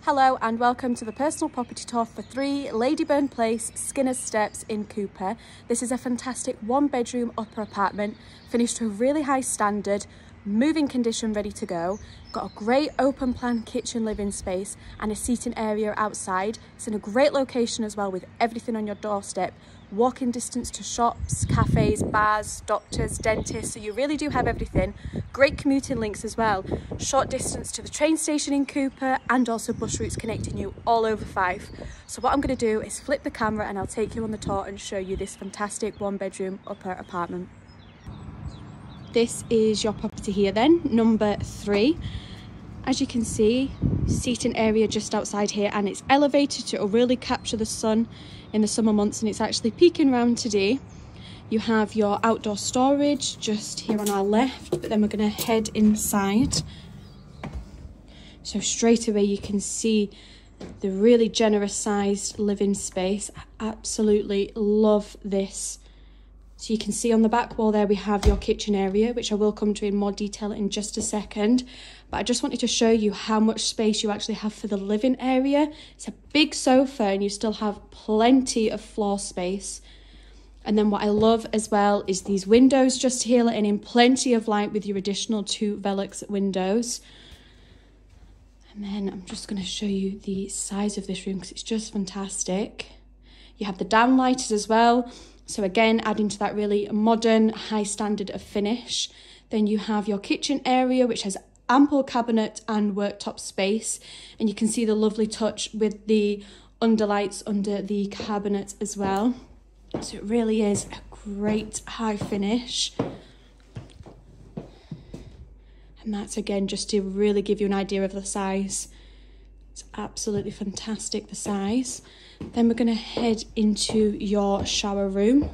Hello and welcome to the personal property tour for 3 Ladyburn Place, Skinner's Steps in Cupar. This is a fantastic 1-bedroom upper apartment, finished to a really high standard, moving condition, ready to go. Got a great open plan kitchen living space and a seating area outside. It's in a great location as well, with everything on your doorstep. Walking distance to shops, cafes, bars, doctors, dentists, so you really do have everything. Great commuting links as well. Short distance to the train station in Cupar and also bus routes connecting you all over Fife. So what I'm going to do is flip the camera and I'll take you on the tour and show you this fantastic 1-bedroom upper apartment. This is your property here then, number 3. As you can see, seating area just outside here, and it's elevated to really capture the sun in the summer months, and it's actually peeking round today. You have your outdoor storage just here on our left, but then we're going to head inside. So straight away you can see the really generous sized living space. I absolutely love this. So you can see on the back wall there we have your kitchen area, which I will come to in more detail in just a second. But I just wanted to show you how much space you actually have for the living area. It's a big sofa and you still have plenty of floor space. And then what I love as well is these windows just here, letting in plenty of light with your additional 2 Velux windows. And then I'm just going to show you the size of this room because it's just fantastic. You have the downlighters as well. So again, adding to that really modern, high standard of finish. Then you have your kitchen area, which has ample cabinet and worktop space. And you can see the lovely touch with the underlights under the cabinet as well. So it really is a great high finish. And that's again, just to really give you an idea of the size. It's absolutely fantastic, the size. Then we're going to head into your shower room.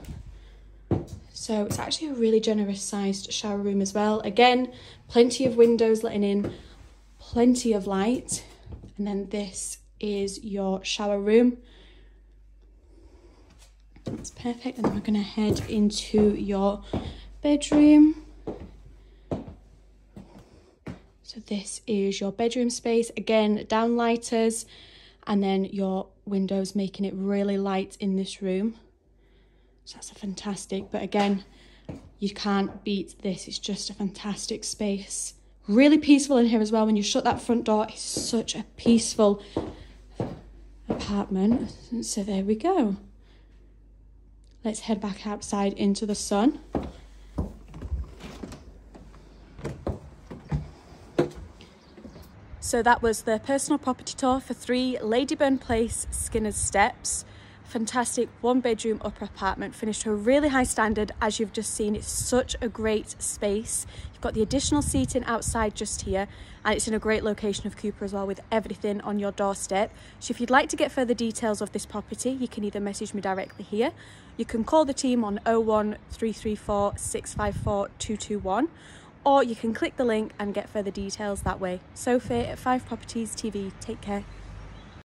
So it's actually a really generous sized shower room as well. Again, plenty of windows letting in plenty of light. And then this is your shower room. That's perfect. And then we're going to head into your bedroom. So this is your bedroom space. Again, downlighters. And then your windows making it really light in this room. So that's a fantastic, but again, you can't beat this. It's just a fantastic space. Really peaceful in here as well. When you shut that front door, it's such a peaceful apartment. So there we go. Let's head back outside into the sun. So that was the personal property tour for 3 Ladyburn Place, Skinner's Steps. Fantastic 1-bedroom upper apartment, finished to a really high standard. As you've just seen, it's such a great space. You've got the additional seating outside just here, and it's in a great location of Cupar as well, with everything on your doorstep. So if you'd like to get further details of this property, you can either message me directly here. You can call the team on 01334 654 221. Or you can click the link and get further details that way. Sophie at 5 Properties TV. Take care.